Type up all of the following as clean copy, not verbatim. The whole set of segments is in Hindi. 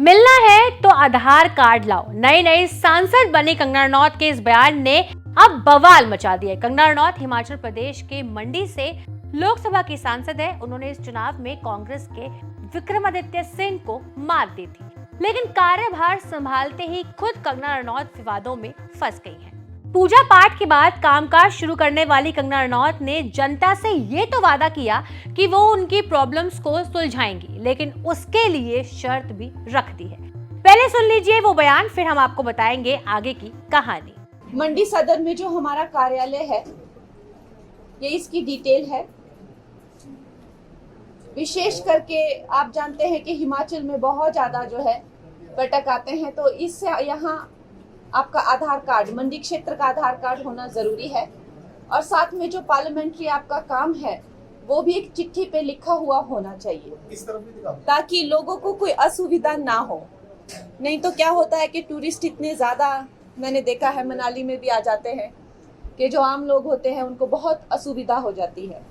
मिलना है तो आधार कार्ड लाओ। नई नई सांसद बनी कंगना रनौत के इस बयान ने अब बवाल मचा दिया। कंगना रनौत हिमाचल प्रदेश के मंडी से लोकसभा की सांसद है। उन्होंने इस चुनाव में कांग्रेस के विक्रमादित्य सिंह को मात दी थी, लेकिन कार्यभार संभालते ही खुद कंगना रनौत विवादों में फंस गई हैं। पूजा पाठ के बाद कामकाज शुरू करने वाली कंगना रनौत ने जनता से ये तो वादा किया कि वो उनकी प्रॉब्लम्स को सुलझाएंगी, लेकिन उसके लिए शर्त भी रख दी है। पहले सुन लीजिए वो बयान, फिर हम आपको बताएंगे आगे की कहानी। मंडी सदर में जो हमारा कार्यालय है, ये इसकी डिटेल है। विशेष करके आप जानते हैं कि हिमाचल में बहुत ज्यादा जो है पर्यटक आते हैं, तो इससे यहाँ आपका आधार कार्ड, मंडी क्षेत्र का आधार कार्ड होना जरूरी है। और साथ में जो पार्लियामेंट्री आपका काम है वो भी एक चिट्ठी पे लिखा हुआ होना चाहिए, इस तरफ भी दिखाओ, ताकि लोगों को कोई असुविधा ना हो। नहीं तो क्या होता है कि टूरिस्ट इतने ज्यादा, मैंने देखा है मनाली में भी आ जाते हैं, कि जो आम लोग होते हैं उनको बहुत असुविधा हो जाती है।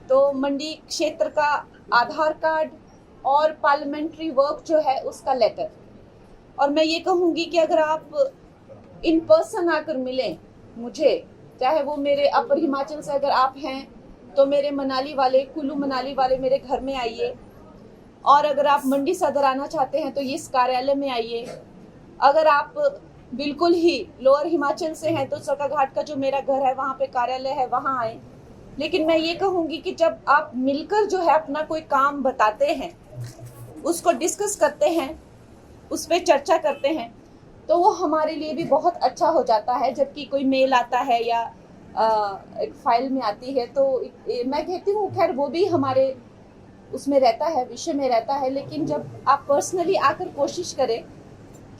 तो मंडी क्षेत्र का आधार कार्ड और पार्लियामेंट्री वर्क जो है उसका लेटर। और मैं ये कहूँगी कि अगर आप इन पर्सन आकर मिलें मुझे, चाहे वो मेरे अपर हिमाचल से अगर आप हैं तो मेरे मनाली वाले, कुल्लू मनाली वाले मेरे घर में आइए। और अगर आप मंडी सदर आना चाहते हैं तो इस कार्यालय में आइए। अगर आप बिल्कुल ही लोअर हिमाचल से हैं तो सरकाघाट का जो मेरा घर है वहाँ पे कार्यालय है, वहाँ आए। लेकिन मैं ये कहूँगी कि जब आप मिलकर जो है अपना कोई काम बताते हैं, उसको डिस्कस करते हैं, उस पर चर्चा करते हैं, तो वो हमारे लिए भी बहुत अच्छा हो जाता है। जबकि कोई मेल आता है या एक फाइल में आती है तो मैं कहती हूँ खैर वो भी हमारे उसमें रहता है, विषय में रहता है। लेकिन जब आप पर्सनली आकर कोशिश करें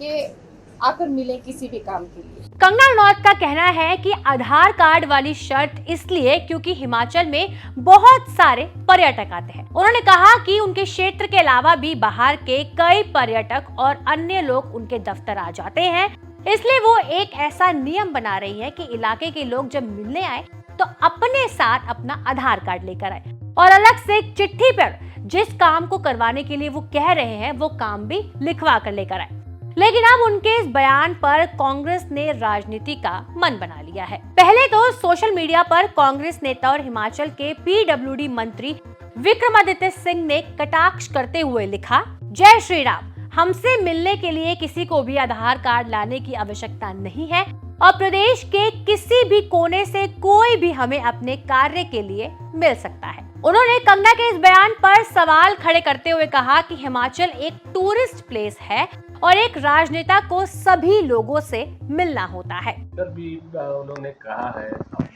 कि आकर मिलें किसी भी काम के लिए। कंगना रनौत का कहना है कि आधार कार्ड वाली शर्त इसलिए क्योंकि हिमाचल में बहुत सारे पर्यटक आते हैं। उन्होंने कहा कि उनके क्षेत्र के अलावा भी बाहर के कई पर्यटक और अन्य लोग उनके दफ्तर आ जाते हैं, इसलिए वो एक ऐसा नियम बना रही है कि इलाके के लोग जब मिलने आए तो अपने साथ अपना आधार कार्ड लेकर आए और अलग से एक चिट्ठी पर जिस काम को करवाने के लिए वो कह रहे हैं वो काम भी लिखवा कर लेकर आए। लेकिन अब उनके इस बयान पर कांग्रेस ने राजनीति का मन बना लिया है। पहले तो सोशल मीडिया पर कांग्रेस नेता और हिमाचल के पीडब्ल्यूडी मंत्री विक्रमादित्य सिंह ने कटाक्ष करते हुए लिखा, जय श्री राम, हमसे मिलने के लिए किसी को भी आधार कार्ड लाने की आवश्यकता नहीं है और प्रदेश के किसी भी कोने से कोई भी हमें अपने कार्य के लिए मिल सकता है। उन्होंने कंगना के इस बयान पर सवाल खड़े करते हुए कहा कि हिमाचल एक टूरिस्ट प्लेस है और एक राजनेता को सभी लोगों से मिलना होता है। भी उन्होंने कहा है, अब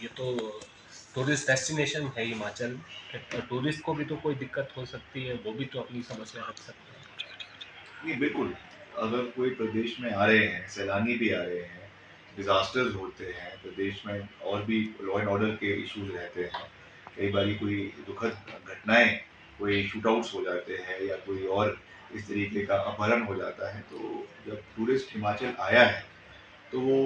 ये तो टूरिस्ट डेस्टिनेशन है हिमाचल, टूरिस्ट को भी तो कोई दिक्कत हो सकती है, वो भी तो अपनी समस्या रख सकते हैं। नहीं, बिल्कुल, अगर कोई प्रदेश में आ रहे हैं, सैलानी भी आ रहे हैं, डिजास्टर्स होते हैं प्रदेश में, और भी लॉ एंड ऑर्डर के इश्यूज रहते हैं, कई बार कोई दुखद घटनाएं, कोई शूटआउट्स हो जाते हैं या कोई और इस तरीके का अपहरण हो जाता है, तो जब टूरिस्ट हिमाचल आया है तो वो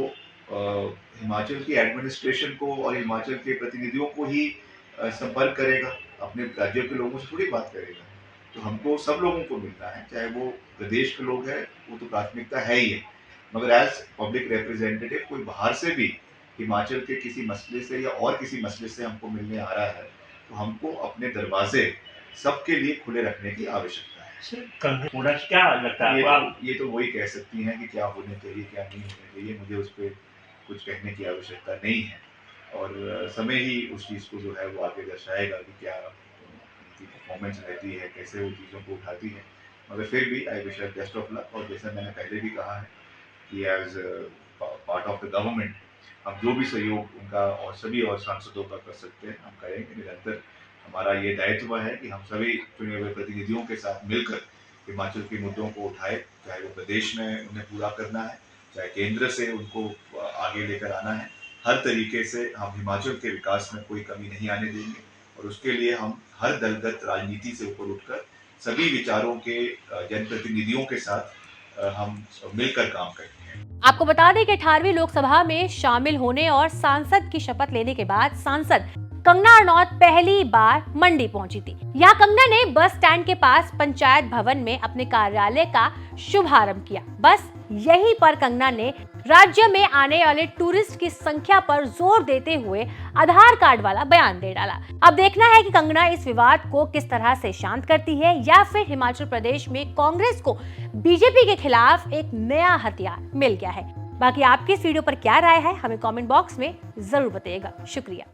हिमाचल की एडमिनिस्ट्रेशन को और हिमाचल के प्रतिनिधियों को ही संपर्क करेगा, अपने राज्यों के लोगों से थोड़ी बात करेगा। तो हमको सब लोगों को मिलना है, चाहे वो प्रदेश के लोग हैं, वो तो प्राथमिकता है ही है, मगर एज पब्लिक रिप्रेजेंटेटिव कोई बाहर से भी हिमाचल के किसी मसले से या और किसी मसले से हमको मिलने आ रहा है, तो हमको अपने दरवाजे सबके लिए खुले रखने की आवश्यकता है। होना क्या लगता है ये तो वही कह सकती हैं कि क्या होने चाहिए क्या नहीं होने चाहिए, मुझे उस पर कुछ कहने की आवश्यकता नहीं है। और समय ही उस चीज़ को जो है वो आगे दर्शाएगा कि क्या उनकी परफॉर्मेंस रहती है, कैसे वो चीज़ों को उठाती है। मगर फिर भी I wish her best of luck. और जैसा मैंने पहले भी कहा है कि as part of the government हम जो भी सहयोग उनका और सभी और सांसदों का कर सकते हैं हम करेंगे। निरंतर हमारा ये दायित्व है कि हम सभी चुने हुए प्रतिनिधियों के साथ मिलकर हिमाचल के मुद्दों को उठाए, चाहे वो प्रदेश में उन्हें पूरा करना है, चाहे केंद्र से उनको आगे लेकर आना है। हर तरीके से हम हिमाचल के विकास में कोई कमी नहीं आने देंगे और उसके लिए हम हर दलगत राजनीति से ऊपर उठकर सभी विचारों के जनप्रतिनिधियों के साथ हम मिलकर काम करेंगे। आपको बता दें कि 18वीं लोकसभा में शामिल होने और सांसद की शपथ लेने के बाद सांसद कंगना रनौत पहली बार मंडी पहुंची थी। यहाँ कंगना ने बस स्टैंड के पास पंचायत भवन में अपने कार्यालय का शुभारंभ किया। बस यहीं पर कंगना ने राज्य में आने वाले टूरिस्ट की संख्या पर जोर देते हुए आधार कार्ड वाला बयान दे डाला। अब देखना है कि कंगना इस विवाद को किस तरह से शांत करती है या फिर हिमाचल प्रदेश में कांग्रेस को बीजेपी के खिलाफ एक नया हथियार मिल गया है। बाकी आपकी इस वीडियो पर क्या राय है हमें कमेंट बॉक्स में जरूर बताइएगा। शुक्रिया।